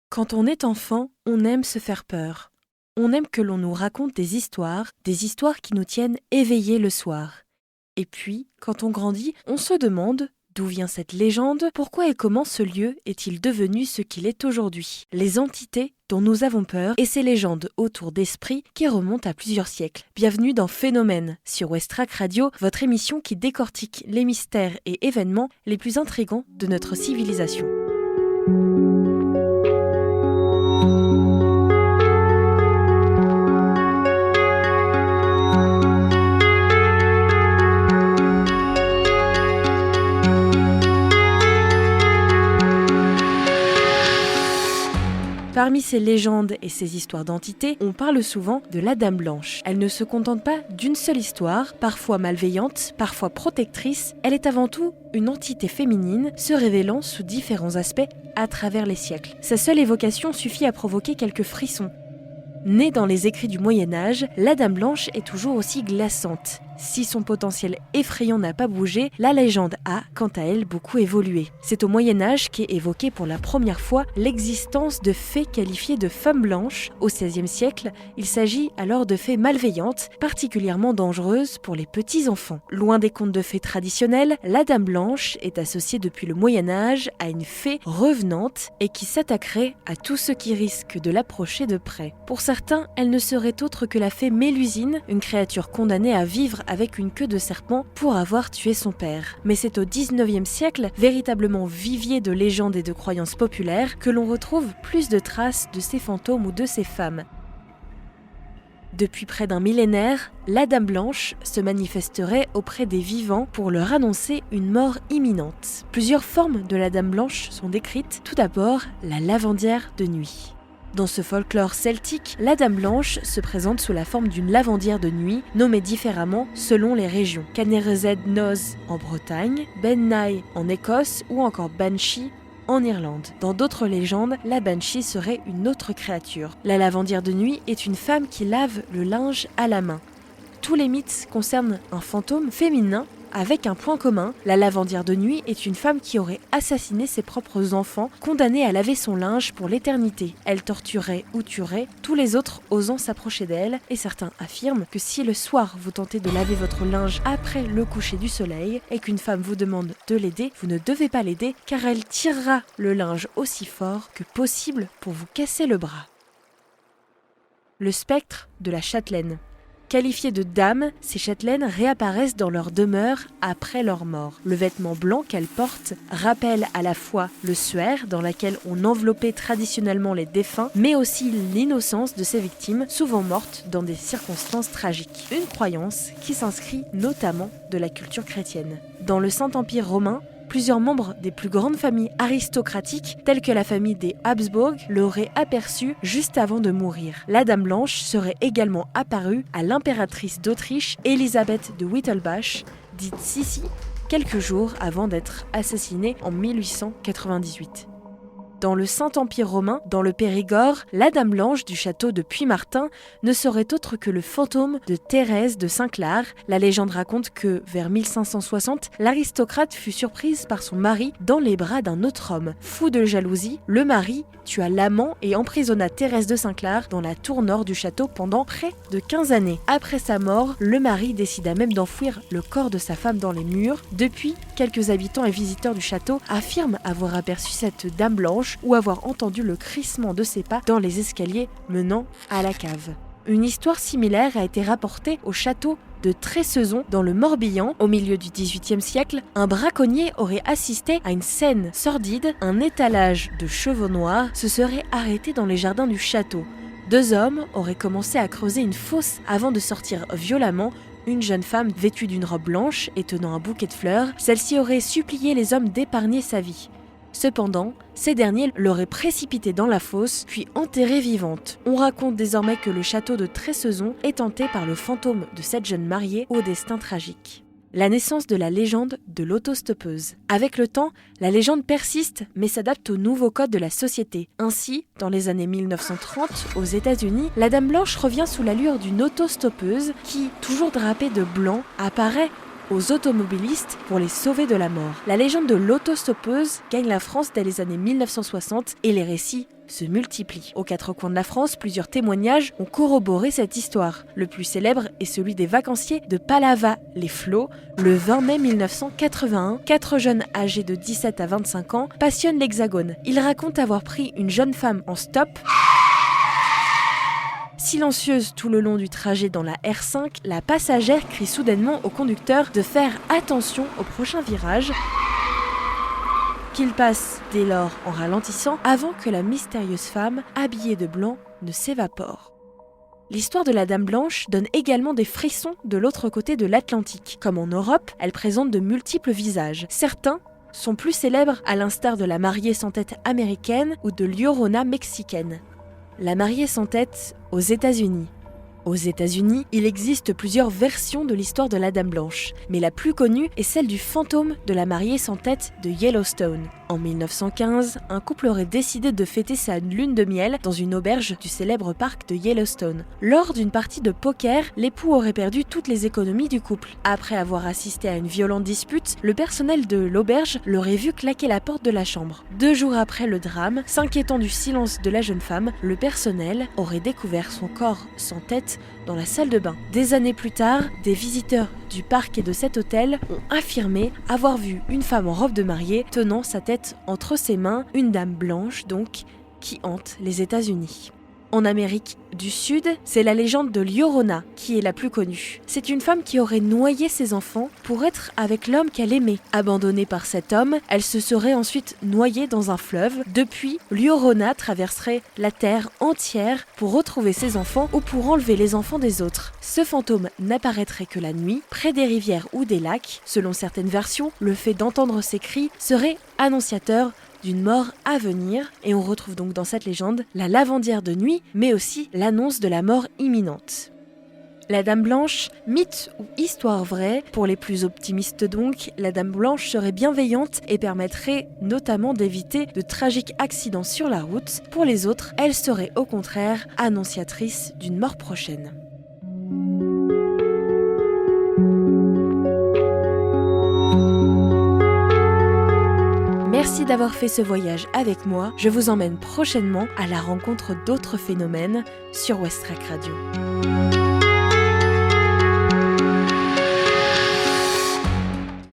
Quand on est enfant, on aime se faire peur. On aime que l'on nous raconte des histoires qui nous tiennent éveillés le soir. Et puis, quand on grandit, on se demande d'où vient cette légende, pourquoi et comment ce lieu est-il devenu ce qu'il est aujourd'hui. Les entités dont nous avons peur et ces légendes autour d'esprits qui remontent à plusieurs siècles. Bienvenue dans Phénomène sur Westrack Radio, votre émission qui décortique les mystères et événements les plus intrigants de notre civilisation. Parmi ces légendes et ces histoires d'entités, on parle souvent de la Dame Blanche. Elle ne se contente pas d'une seule histoire, parfois malveillante, parfois protectrice. Elle est avant tout une entité féminine se révélant sous différents aspects à travers les siècles. Sa seule évocation suffit à provoquer quelques frissons. Née dans les écrits du Moyen-Âge, la Dame Blanche est toujours aussi glaçante. Si son potentiel effrayant n'a pas bougé, la légende a, quant à elle, beaucoup évolué. C'est au Moyen-Âge qu'est évoquée pour la première fois l'existence de fées qualifiées de femmes blanches. Au XVIe siècle, il s'agit alors de fées malveillantes, particulièrement dangereuses pour les petits-enfants. Loin des contes de fées traditionnels, la Dame Blanche est associée depuis le Moyen-Âge à une fée revenante et qui s'attaquerait à tous ceux qui risquent de l'approcher de près. Pour certains, elle ne serait autre que la fée Mélusine, une créature condamnée à vivre avec une queue de serpent pour avoir tué son père. Mais c'est au XIXe siècle, véritablement vivier de légendes et de croyances populaires, que l'on retrouve plus de traces de ces fantômes ou de ces femmes. Depuis près d'un millénaire, la Dame Blanche se manifesterait auprès des vivants pour leur annoncer une mort imminente. Plusieurs formes de la Dame Blanche sont décrites. Tout d'abord, la lavandière de nuit. Dans ce folklore celtique, la Dame Blanche se présente sous la forme d'une lavandière de nuit, nommée différemment selon les régions. Caneresed Noz en Bretagne, Ben Nye en Écosse ou encore Banshee en Irlande. Dans d'autres légendes, la Banshee serait une autre créature. La lavandière de nuit est une femme qui lave le linge à la main. Tous les mythes concernent un fantôme féminin avec un point commun, la lavandière de nuit est une femme qui aurait assassiné ses propres enfants, condamnée à laver son linge pour l'éternité. Elle torturait ou tuerait tous les autres osant s'approcher d'elle, et certains affirment que si le soir vous tentez de laver votre linge après le coucher du soleil et qu'une femme vous demande de l'aider, vous ne devez pas l'aider car elle tirera le linge aussi fort que possible pour vous casser le bras. Le spectre de la châtelaine. Qualifiées de dames, ces châtelaines réapparaissent dans leur demeure après leur mort. Le vêtement blanc qu'elles portent rappelle à la fois le suaire dans lequel on enveloppait traditionnellement les défunts, mais aussi l'innocence de ces victimes, souvent mortes dans des circonstances tragiques. Une croyance qui s'inscrit notamment de la culture chrétienne. Dans le Saint-Empire romain, plusieurs membres des plus grandes familles aristocratiques, telles que la famille des Habsbourg, l'auraient aperçue juste avant de mourir. La Dame Blanche serait également apparue à l'impératrice d'Autriche, Élisabeth de Wittelsbach, dite Sissi, quelques jours avant d'être assassinée en 1898. Dans le Saint-Empire romain, dans le Périgord, la Dame Blanche du château de Puymartin ne serait autre que le fantôme de Thérèse de Saint-Clar. La légende raconte que, vers 1560, l'aristocrate fut surprise par son mari dans les bras d'un autre homme. Fou de jalousie, le mari tua l'amant et emprisonna Thérèse de Saint-Clar dans la tour nord du château pendant près de 15 années. Après sa mort, le mari décida même d'enfouir le corps de sa femme dans les murs. Depuis, quelques habitants et visiteurs du château affirment avoir aperçu cette Dame Blanche ou avoir entendu le crissement de ses pas dans les escaliers menant à la cave. Une histoire similaire a été rapportée au château de Tressezon dans le Morbihan. Au milieu du XVIIIe siècle, un braconnier aurait assisté à une scène sordide. Un étalage de chevaux noirs se serait arrêté dans les jardins du château. Deux hommes auraient commencé à creuser une fosse avant de sortir violemment une jeune femme vêtue d'une robe blanche et tenant un bouquet de fleurs. Celle-ci aurait supplié les hommes d'épargner sa vie. Cependant, ces derniers l'auraient précipitée dans la fosse, puis enterrée vivante. On raconte désormais que le château de Tressezon est hanté par le fantôme de cette jeune mariée au destin tragique. La naissance de la légende de l'autostoppeuse. Avec le temps, la légende persiste mais s'adapte aux nouveaux codes de la société. Ainsi, dans les années 1930, aux États-Unis, la Dame Blanche revient sous l'allure d'une autostoppeuse qui, toujours drapée de blanc, apparaît aux automobilistes pour les sauver de la mort. La légende de l'autostoppeuse gagne la France dès les années 1960 et les récits se multiplient. Aux quatre coins de la France, plusieurs témoignages ont corroboré cette histoire. Le plus célèbre est celui des vacanciers de Palavas-les-Flots. Le 20 mai 1981, 4 jeunes âgés de 17 à 25 ans passionnent l'Hexagone. Ils racontent avoir pris une jeune femme en stop. Silencieuse tout le long du trajet dans la R5, la passagère crie soudainement au conducteur de faire attention au prochain virage, qu'il passe dès lors en ralentissant avant que la mystérieuse femme, habillée de blanc, ne s'évapore. L'histoire de la Dame Blanche donne également des frissons de l'autre côté de l'Atlantique. Comme en Europe, elle présente de multiples visages. Certains sont plus célèbres à l'instar de la mariée sans tête américaine ou de Llorona mexicaine. La mariée sans tête aux États-Unis. Aux États-Unis, il existe plusieurs versions de l'histoire de la Dame Blanche, mais la plus connue est celle du fantôme de la mariée sans tête de Yellowstone. En 1915, un couple aurait décidé de fêter sa lune de miel dans une auberge du célèbre parc de Yellowstone. Lors d'une partie de poker, l'époux aurait perdu toutes les économies du couple. Après avoir assisté à une violente dispute, le personnel de l'auberge l'aurait vu claquer la porte de la chambre. 2 jours après le drame, s'inquiétant du silence de la jeune femme, le personnel aurait découvert son corps sans tête dans la salle de bain. Des années plus tard, des visiteurs du parc et de cet hôtel ont affirmé avoir vu une femme en robe de mariée tenant sa tête entre ses mains, une dame blanche donc, qui hante les États-Unis. En Amérique du Sud, c'est la légende de Llorona qui est la plus connue. C'est une femme qui aurait noyé ses enfants pour être avec l'homme qu'elle aimait. Abandonnée par cet homme, elle se serait ensuite noyée dans un fleuve. Depuis, Llorona traverserait la terre entière pour retrouver ses enfants ou pour enlever les enfants des autres. Ce fantôme n'apparaîtrait que la nuit, près des rivières ou des lacs. Selon certaines versions, le fait d'entendre ses cris serait annonciateur d'une mort à venir, et on retrouve donc dans cette légende la lavandière de nuit, mais aussi l'annonce de la mort imminente. La Dame Blanche, mythe ou histoire vraie, pour les plus optimistes donc, la Dame Blanche serait bienveillante et permettrait notamment d'éviter de tragiques accidents sur la route. Pour les autres, elle serait au contraire annonciatrice d'une mort prochaine. Merci d'avoir fait ce voyage avec moi. Je vous emmène prochainement à la rencontre d'autres phénomènes sur West Track Radio.